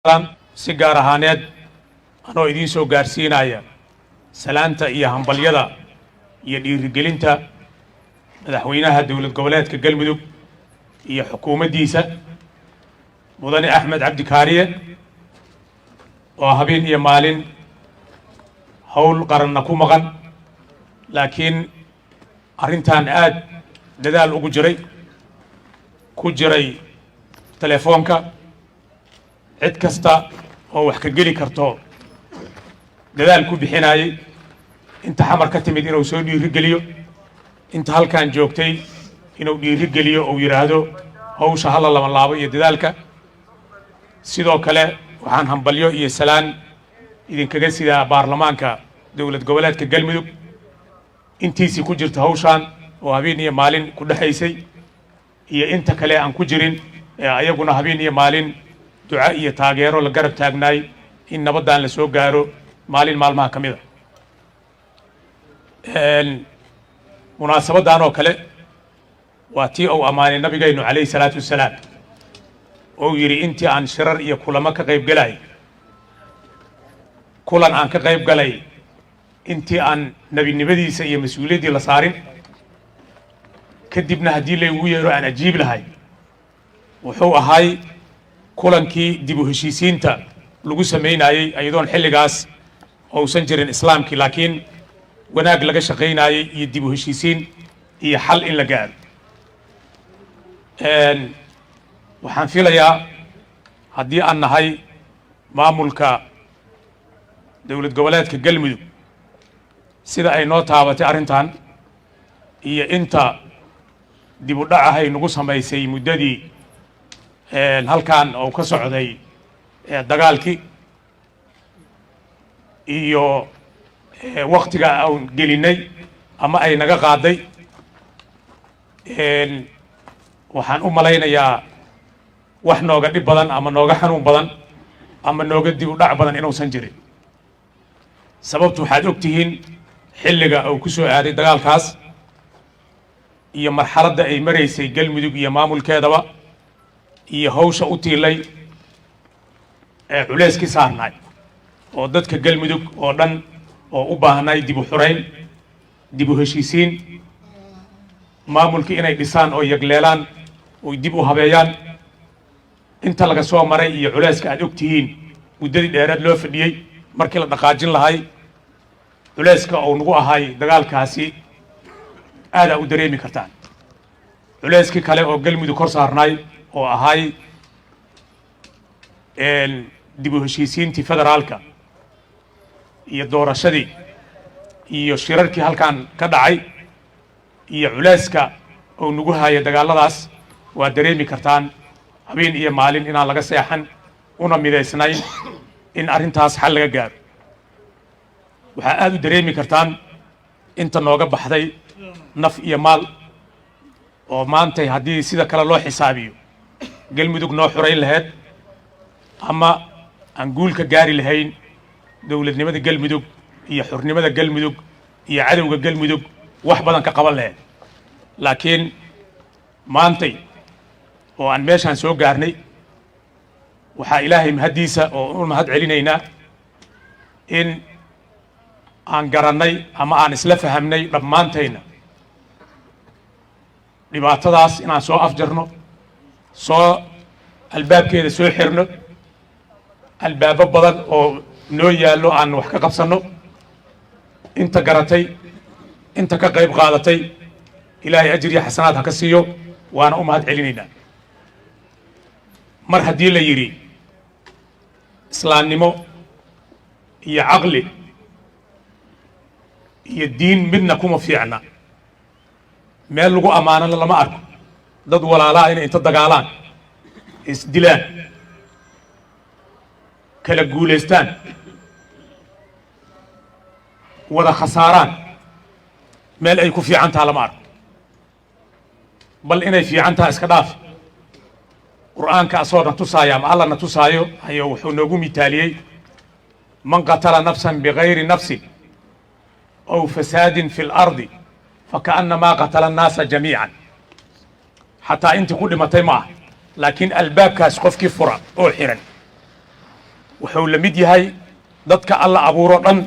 si gaar ahaaneed anoo idiin soo gaarsiinaya salaanta iyo hambalyada iyo dhiirigelinta madaxweynaha dowlad goboleedka Galmudug iyo xukuumaddiisa mudane Axmed Cabdi Kaariye oo habeen iyo maalin hawl qaranna ku maqan laakiin arrintan aad dadaal ugu jiray telefoonka cid kasta oo wax ka geli karto dadaal ku bixinayay inta xamar ka timid inuu soo dhiirigeliyo inta halkan joogtay inuu dhiirigeliyo oo yiraahdo hawsha hal lama laabo iyo dadaalka sidoo kale waxaan hambalyo iyo salaan idinkaga sidaa baarlamaanka dowlad goboleedka Galmudug intiisi ku jirta hawshan oo habeen iyo maalin ku dhaxaysay iyo inta kale aan ku jirin ayaguna habeen iyo maalin duca iyo taageero la garab taagnaay in nabadan la soo gaaro maalin maalmaha kamida munaasabadan oo kale waa tii uu amaanay nabigaynu calayhi salaatu wasalaam oo yiri intii aan shirar iyo kulamo ka qayb galay kulan aan ka qayb galay intii aan nabinimadiisa iyo mas'uuliyadii la saarin kadibna haddii la ugu yeero aan ajiib lahay wuxuu ahay kulankii dib u heshiisiinta lagu sameynayay ayadoon xilligaas uusan jirin islaamkii laakiin wanaag laga shaqeynayay iyo dib u heshiisiin iyo xal in la gaaro waxaan filayaa haddii aan nahay maamulka dowlad goboleedka Galmudug sida ay noo taabatay arrintan iyo inta dib u dhacahay nagu samaysay muddadii halkan oo ka socday dagaalkii iyo waqtiga aan gelinay ama ay naga qaaday waxaan u malaynayaa wax nooga dhib badan ama nooga xanuun badan ama nooga dib u dhac badan inuusan jirin sababtu waxaad ogtihiin xilliga uu ku soo aaday dagaalkaas iyo marxaladda ay maraysay Galmudug iyo maamulkeedaba iyo hawsha u tiilay culayskii saarnay oo dadka Galmudug oo dhan oo u baahnay dib u xurayn dib u heshiisiin maamulkii inay dhisaan oo yagleelaan oo dib u habeeyaan inta laga soo maray iyo culayska aad ogtihiin muddadii dheeraad loo fadhiyay markii la dhaqaajin lahay culayska oo nagu ahay dagaalkaasi aad u dareemi kartaan culayskii kale oo Galmudug kor saarnay oo ahay dib u heshiisiintii federaalka iyo doorashadii iyo shirarkii halkan ka dhacay iyo culayska oo nagu haya dagaaladaas waa dareemi kartaan habeen iyo maalin inaan laga seexan una midaysnayn in arrintaas xal laga gaaro waxaa aad u dareemi kartaan inta nooga baxday naf iyo maal oo maantay haddii sida kale loo xisaabiyo Galmudug noo xurayn lahayd ama aan guulka gaari lahayn dowladnimada Galmudug iyo xurnimada Galmudug iyo cadowga Galmudug wax badan ka qaban lahayd laakiin maantay oo aan meeshan soo gaarnay waxaa ilaahay mahadiisa oo u mahad celinaynaa in aan garannay ama aan isla fahamnay dhammaantayna dhibaatadaas inaan soo afjarno soo albaabkeeda soo xirno albaabo badan oo noo yaallo aan wax ka qabsanno inta garatay inta ka qayb qaadatay ilaahay ajir iyo xasanaad ha ka siiyo waana u mahad celinaynaa mar haddii la yidhi islaamnimo iyo caqli iyo diin midna kuma fiicna meel lagu ammaanana lama arko dad walaalaa inay inta dagaalaan isdilaan kala guulaystaan wada khasaaraan meel ay ku fiican tahay lama arko bal inay fiican tahay iska dhaaf qur'aanka asoo na tusaaya ama alla na tusaayo ayo wuxuu noogu mitaaliyey man qatala nafsan bigayri nafsin aw fasaadin fi lardi فكأنما قتل الناس جميعا حتى انت كل ما تيماه لكن الباب كاس قف كفرة او حيرا wuxuu la mid yahay dadka alla abuuro dhan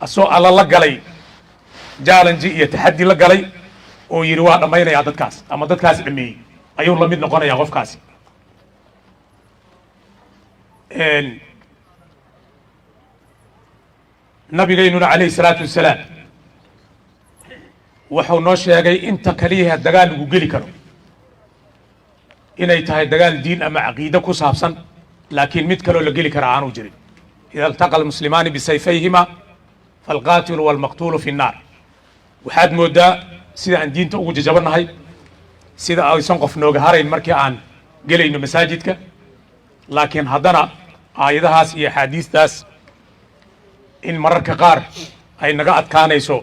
asoo alla la galay challenge iyo taxaddi la galay oo yidhi waa dhammaynayaa dadkaas ama dadkaas dhameeyey ayuu la mid noqonayaa qofkaasi. nabigeynuna calayhi salaatu wasalaam wuxuu noo sheegay inta kaliyaha dagaal lagu geli karo inay tahay dagaal diin ama caqiide ku saabsan, laakiin mid kaloo la geli kara aanu jirin. ida altaqa almuslimaani bisayfayhima falqaatilu walmaqtuulu fi nnaar. waxaad mooddaa sida aan diinta ugu jajabannahay, sida aysan qof nooga harayn markii aan gelayno masaajidka, laakiin haddana aayadahaas iyo axaadiistaas in mararka qaar ay naga adkaanayso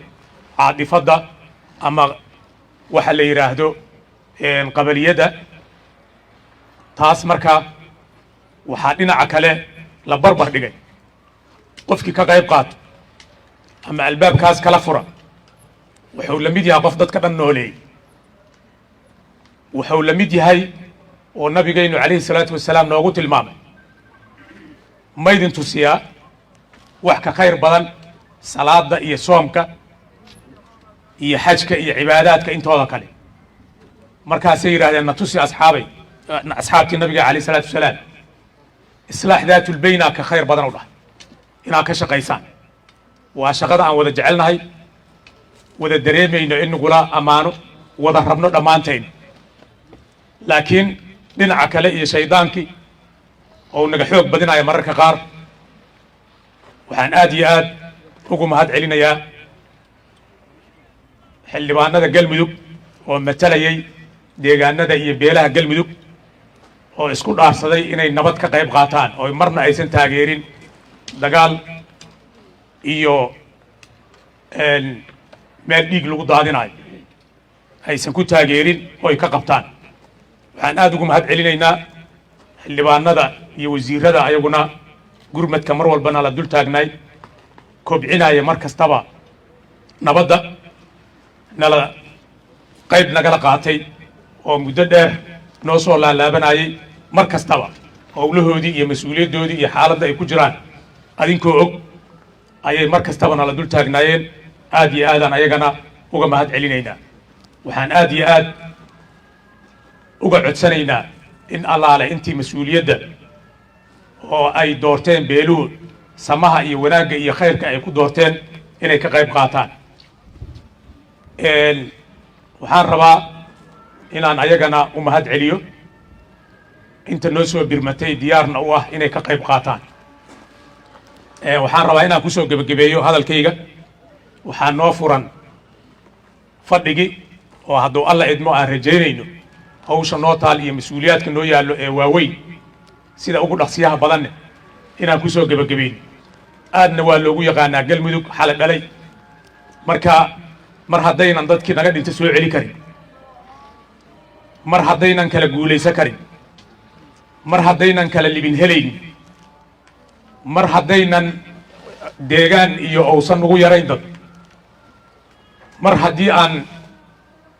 caadifadda ama waxa la yidhaahdo qabaliyadda. taas marka waxaa dhinaca kale la barbar dhigay qofkii ka qayb qaato ama albaabkaas kala fura wuxuu la mid yahay qof dadka dhan nooleeyey. wuxuu la mid yahay oo nabigaynu calayhi salaatu wasalaam noogu tilmaamay, maydin tusiyaa wax ka khayr badan salaada iyo soomka iyo xajka iyo cibaadaadka intooda kale. markaasay yidhahdeen na tusi asxaabtii nabiga calayhi salaatu wasalaam, islaax daatulbaynaa ka khayr badan u dhahay inaad ka shaqaysaan. waa shaqada aan wada jecelnahay, wada dareemayno in nagula ammaano, wada rabno dhammaantayn. laakiin dhinaca kale iyo shaydaankii oo naga xoog badinaya mararka qaar. waxaan aad iyo aad ugu mahad celinayaa xildhibaanada galmudug oo matalayay deegaanada iyo beelaha galmudug oo isku dhaarsaday inay nabad ka qayb qaataan oo marna aysan taageerin dagaal iyo meel dhiig lagu daadinayo aysan ku taageerin oo ay ka qabtaan. waxaan aad ugu mahad celinaynaa xildhibaanada iyo wasiirada ayaguna gurmadka mar walbana la dul taagnaay, kobcinaya mar kastaba nabadda, nala qayb nagala qaatay oo muddo dheer noo soo laalaabanayay. mar kastaba howlahoodii iyo mas-uuliyaddoodii iyo xaaladda ay ku jiraan adinkoo og ayay mar kastaba nala dul taagnaayeen. aad iyo aadaan ayagana uga mahad celinaynaa. waxaan aad iyo aad uga codsanaynaa in allaale intii mas-uuliyadda oo ay doorteen beeluhu samaha iyo wanaagga iyo khayrka ay ku doorteen inay ka qayb qaataan. waxaan rabaa inaan ayagana u mahad celiyo inta noo soo birmatay diyaarna u ah inay ka qayb qaataan. waxaan rabaa inaan kusoo gebagabeeyo hadalkayga. waxaa noo furan fadhigi oo hadduu alla idmo aan rajaynayno hawsha noo taal iyo mas-uuliyaadka noo yaallo ee waaweyn sida ugu dhaqsiyaha badanne inaan kusoo gebagabayno. aadna waa loogu yaqaanaa galmudug xale dhalay. marka mar haddaynan dadkii naga dhinta soo celi karin, mar haddaynan kala guulaysan karin, mar haddaynan kala libin helaynin, mar haddaynan deegaan iyo uusan nagu yarayn dad, mar haddii aan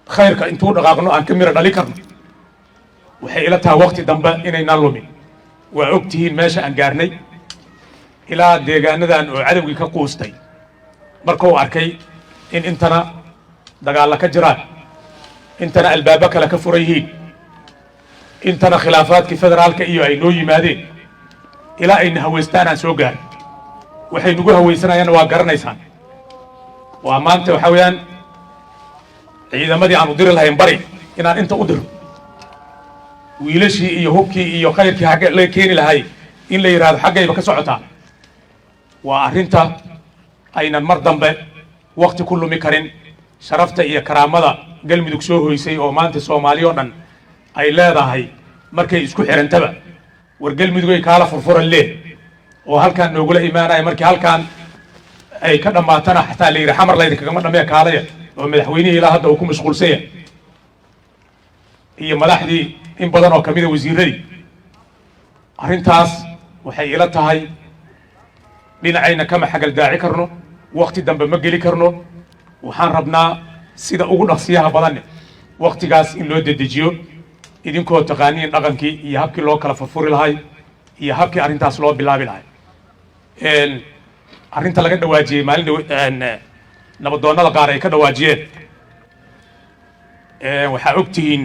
khayrka intuu dhaqaaqno aan ka miro dhali karno, waxay ila tahay waqti dambe inaynaan lumin. waa og tihiin meesha aan gaarnay ilaa deegaanadan oo cadowgii ka quustay markuu arkay in intana dagaalla ka jiraan, intana albaabo kale ka furan yihiin, intana khilaafaadkii federaalka iyo ay noo yimaadeen ilaa ayna haweystaan aan soo gaarin. waxay nagu haweysanayaanna waa garanaysaan. waa maanta waxaa weeyaan ciidamadii aan u diri lahayn bari inaan inta u diro, wiilashii iyo hubkii iyo khayrkii xagga laga keeni lahay in la yidhaahdo xaggayba ka socotaa. waa arrinta aynan mar dambe waqti ku lumi karin. sharafta iyo karaamada galmudug soo hoysay oo maanta soomaali oo dhan ay leedahay markay isku xirantaba war galmudugay kaala furfuran leh oo halkaan noogula imaanaya. markii halkaan ay ka dhammaatana xataa la yidhi xamar laydi kagama dhamee kaalaya oo madaxweynihii ilaa hadda uu ku mashquulsanya iyo madaxdii in badan oo kamida wasiiradii. arrintaas waxay ila tahay dhinacayna kama xagal daaci karno, waqti dambe ma geli karno. waxaan rabnaa sida ugu dhaqsiyaha badanne waqtigaas in loo dedejiyo idinkoo taqaaniin dhaqankii iyo habkii loo kala furfuri lahay iyo habkii arrintaas loo bilaabi lahay arrinta laga dhawaajiyey maalin nabadoonnada qaar ay ka dhawaajiyeen waxaa og tihiin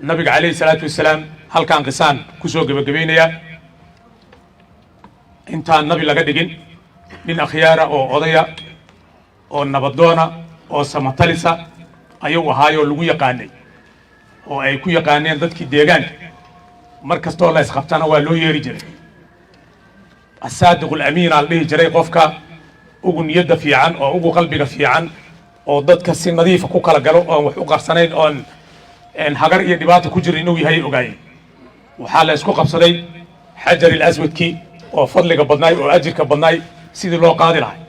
nabiga calayhi salaatu wassalaam halkaan qisaan ku soo gebagabaynayaa intaan nabi laga dhigin nin akhyaara oo odaya oo nabadoona oo samatalisa ayuu ahaayoo lagu yaqaanay oo ay ku yaqaaneen dadkii deegaanka mar kastoo la isqabtana waa loo yeeri jiray asaadiqu alamiin aa la dhihi jiray qofka ugu niyadda fiican oo ugu qalbiga fiican oo dadka si nadiifa ku kala galo oon wax u qarsanayn oon hagar iyo dhibaata ku jira inuu yahay ogaayey waxaa la isku qabsaday xajar ilaswadkii oo fadliga badnaay oo ajirka badnaay sidii loo qaadi lahay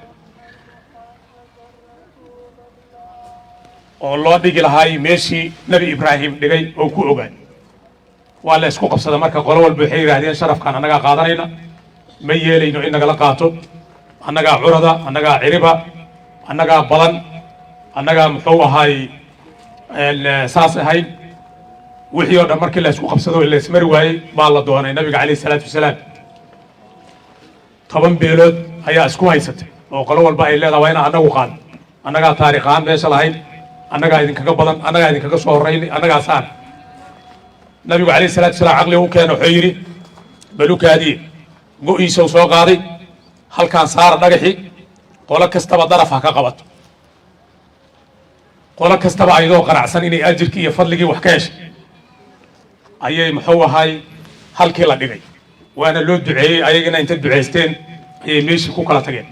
oo loo dhigi lahaay meeshii nebi ibraahim dhigay oo ku ogaay waa la isku qabsada marka qolo walba waxay yidhaahdeen sharafkaan annagaa qaadanayna ma yeelayno in nagala qaato annagaa curada annagaa ciriba annagaa badan annagaa muxuu ahaay saas ahayd wixii oo dhan markii la isku qabsado la ismari waayey baa la doonay nabiga calayhi salaatu wasalaam 10 beelood ayaa isku haysatay oo qolo walba ay leedahay waa inaan annagu qaadno annagaa taariikhaan meesha lahayd annagaa idinkaga badan annagaa idinkaga soo horraynay annagaa saan nabigu calayhi salaatu wasalaam caqliga u keena wuxuu yidhi balukaadii go'iisou soo qaaday halkaan saara dhagaxi qolo kastaba daraf ha ka qabato qolo kastaba ayadoo qanacsan inay ajirkii iyo fadligii wax ka heshay ayay muxuu ahaay halkii la dhigay waana loo duceeyey ayagina inta ducaysteen ayay meeshii ku kala tageen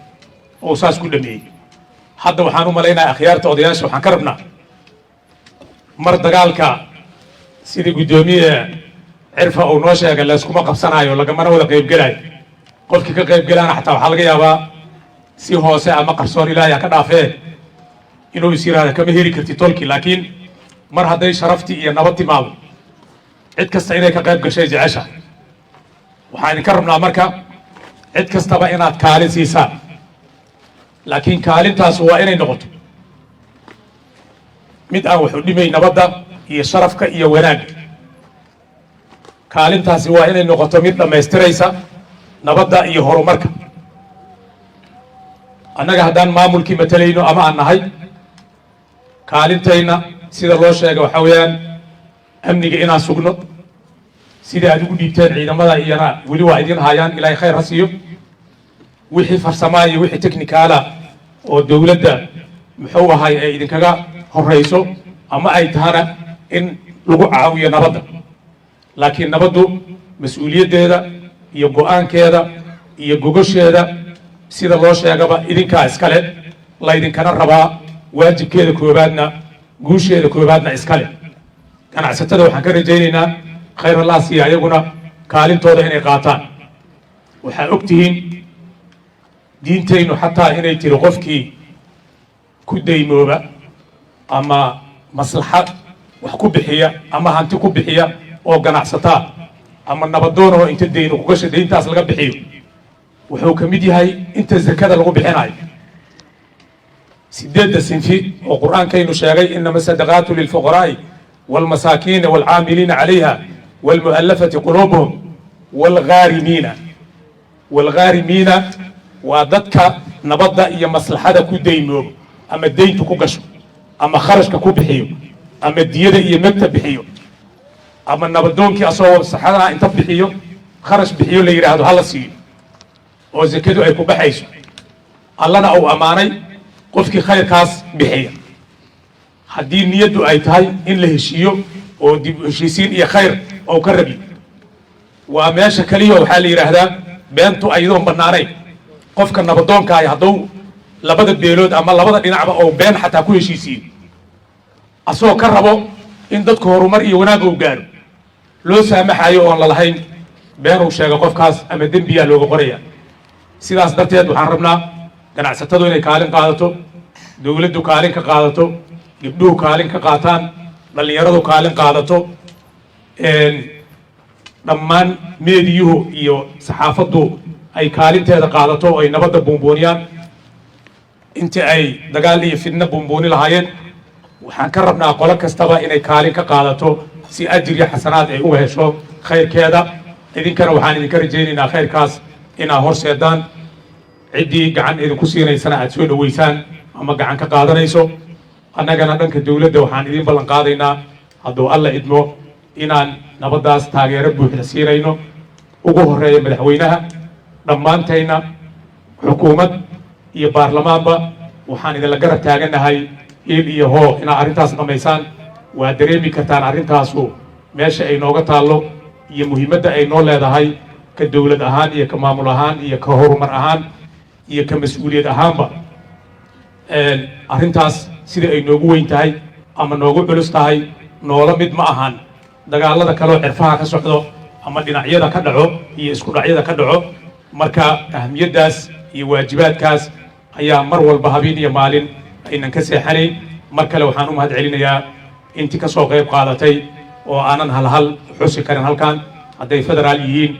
oo saas ku dhameeyey hadda waxaan u malaynayaa akhyaarta odayaasha waxaan ka rabnaa mar dagaalka sidii guddoomiye cirfa uu noo sheegay layskuma qabsanaayo lagamana wada qaybgelaayo qofkii ka qaybgelaana xataa waxaa laga yaabaa si hoose ama qarsoon ilaahay ha ka dhaafee inuu is yiraahdo kama heli karti tolkii laakiin mar hadday sharaftii iyo nabad timaado cid kasta inay ka qayb gashay jecesha waxaan idinka rabnaa marka cid kastaba inaad kaalin siisaan laakiin kaalintaas waa inay noqoto mid aan wax u dhimay nabadda iyo sharafka iyo wanaagga kaalintaasi waa inay noqoto mid dhammaystiraysa nabadda iyo horumarka annaga haddaan maamulkii matalayno ama aan nahay kaalintayna sida loo sheega waxaa weeyaan amniga inaan sugno sida aad ugu dhiibteen ciidamada iyana weli waa idin hayaan ilaahay khayr ha siiyo wixii farsamaa iyo wixii teknikaala oo dowladda muxuu ahay ay idinkaga horrayso ama ay tahana in lagu caawiyo nabadda laakiin nabaddu mas-uuliyaddeeda iyo go'aankeeda iyo gogosheeda sida loo sheegaba idinkaa iskale laydinkana rabaa waajibkeeda koobaadna guusheeda koobaadna iskale ganacsatada waxaan ka rajaynaynaa khayr allah siiya ayaguna kaalintooda inay qaataan waxaa og tihiin diintaynu xataa inay tiri qofkii ku daymooba ama maslaxad wax ku bixiya ama hanti ku bixiya oo ganacsataa ama nabadoon oo inta dayno kugasha dayntaas laga bixiyo wuxuu ka mid yahay inta zakada lagu bixinayo 8 sinfi oo qur'aankaynu sheegay inama sadaqaatu lilfuqaraa'i والمساكين والعاملين عليها والمؤلفة قلوبهم والغارمين وضدك نبضة إيا مصلحة كو دينو أما الدين تكو قشو أما خرج كو بحيو أما الديادة إيا مكتب بحيو أما النبضون كي أصوب الصحراء انت بحيو خرج بحيو اللي يرهدو هلا سيو وزكدو أيكو بحيسو الله أو أماني قفك خير كاس بحيو haddii niyaddu ay tahay in la heshiiyo oo dib heshiisiin iyo khayr oo ka rabi waa meesha kaliya waxaa la yiraahdaa beentu ayadoon bannaanayn qofka nabadoonka ah hadduu labada beelood ama labada dhinacba oo been xataa ku heshiisiin asoo ka rabo in dadku horumar iyo wanaag uu gaaro loo saamaxayo oon la lahayn been uu sheego qofkaas ama dembiyaa looga qoraya sidaas darteed waxaan rabnaa ganacsatadu inay kaalin qaadato dowladdu kaalin ka qaadato gabdhuhu kaalin ka qaataan dhalinyaradu kaalin qaadato dhammaan meediyuhu iyo saxaafaddu ay kaalinteeda qaadato oo ay nabadda buunbuuniyaan intii ay dagaal iyo fidna buunbuuni lahaayeen waxaan ka rabnaa qolo kastaba inay kaalin ka qaadato si ajir iyo xasanaad ay uga hesho khayrkeeda idinkana waxaan idinka rajaynaynaa khayrkaas inaad horseedaan ciddii gacan idinku siinaysana aad soo dhoweysaan ama gacan ka qaadanayso annagana dhanka dowladda waxaan idin ballan qaadaynaa hadduu alla idmo inaan nabaddaas taageero buuxda siinayno ugu horreeya madaxweynaha dhammaantayna xukuumad iyo baarlamaanba waxaan idinla garab taagannahay hiil iyo hoo inaad arrintaas dhammaysaan waa dareemi kartaan arrintaasu meesha ay nooga taallo iyo muhiimadda ay noo leedahay ka dowlad ahaan iyo ka maamul ahaan iyo ka horumar ahaan iyo ka mas-uuliyad ahaanba arrintaas sida ay noogu weyn tahay ama noogu culus tahay noola mid ma ahan dagaalada kaleo cirfaha ka socdo ama dhinacyada ka dhaco iyo isku dhacyada ka dhaco marka ahamiyaddaas iyo waajibaadkaas ayaa mar walba habeen iyo maalin aynan ka seexanayn mar kale waxaan u mahad celinayaa intii ka soo qayb qaadatay oo aanan halhal xusi karin halkan hadday federaal yihiin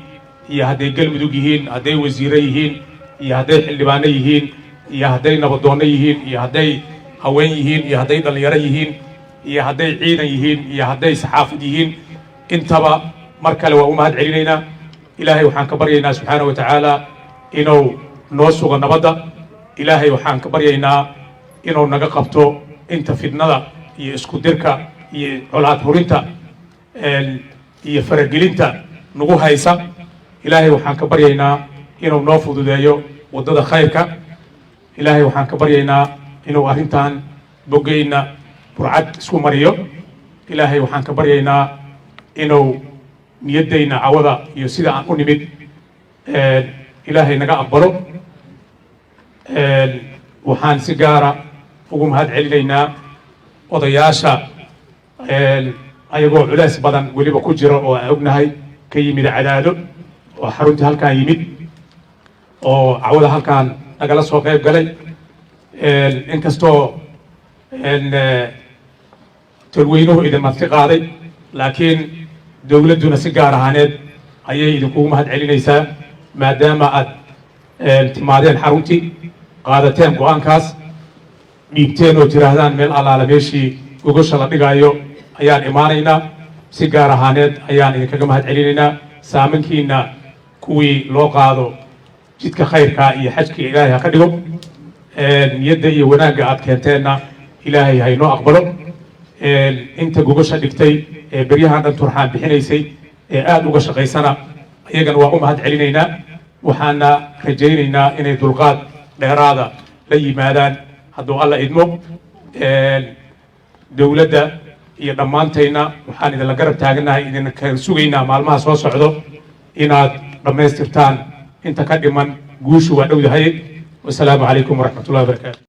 iyo hadday galmudug yihiin hadday wasiiro yihiin iyo hadday xildhibaano yihiin iyo hadday nabadoonno yihiin iyo hadday haween yihiin iyo hadday dhallinyaro yihiin iyo hadday ciidan yihiin iyo hadday saxaafad yihiin intaba mar kale waa u mahad celinaynaa ilaahay waxaan ka baryaynaa subxaana wa tacaala inuu noo sugo nabadda ilaahay waxaan ka baryaynaa inuu naga qabto inta fidnada iyo isku dirka iyo colaad hurinta iyo faragelinta nagu haysa ilaahay waxaan ka baryaynaa inuu noo fududeeyo waddada khayrka ilaahay waxaan ka baryaynaa inuu arrintan boggeyna burcad isku mariyo ilaahay waxaan ka baryaynaa inuu niyaddayna cawada iyo sida aan u nimid ilaahay naga aqbalo waxaan si gaara ugu mahad celinaynaa odayaasha ayagoo culays badan weliba ku jira oo aan ognahay ka yimid cadaado oo xaruntii halkaan yimid oo cawada halkaan nagala soo qayb galay inkastoo tolweynuhu idin marti qaaday laakiin dowladduna si gaar ahaaneed ayay idinkugu mahad celinaysaa maadaama aad timaadeen xaruntii qaadateen go-aankaas dhiibteen oo tiraahdaan meel allaala meeshii gogosha la dhigaayo ayaan imaanaynaa si gaar ahaaneed ayaan idinkaga mahad celinaynaa saamankiina kuwii loo qaado jidka khayrka iyo xajka ilaahay ha ka dhigo niyadda iyo wanaagga aad keenteenna ilaahay haynoo aqbalo inta gogosha dhigtay ee beryahan dhan turxaan bixinaysay ee aada uga shaqaysana iyagana waa u mahad celinaynaa waxaana rajaynaynaa inay dulqaad dheeraada la yimaadaan hadduu alla idmo dowladda iyo dhammaantayna waxaan idinla garab taagannahay idin ka sugaynaa maalmaha soo socdo inaad dhammaystirtaan inta ka dhiman guushu waa dhowdahay wasalaamu calaykum waraxmatullahi wabarakaatu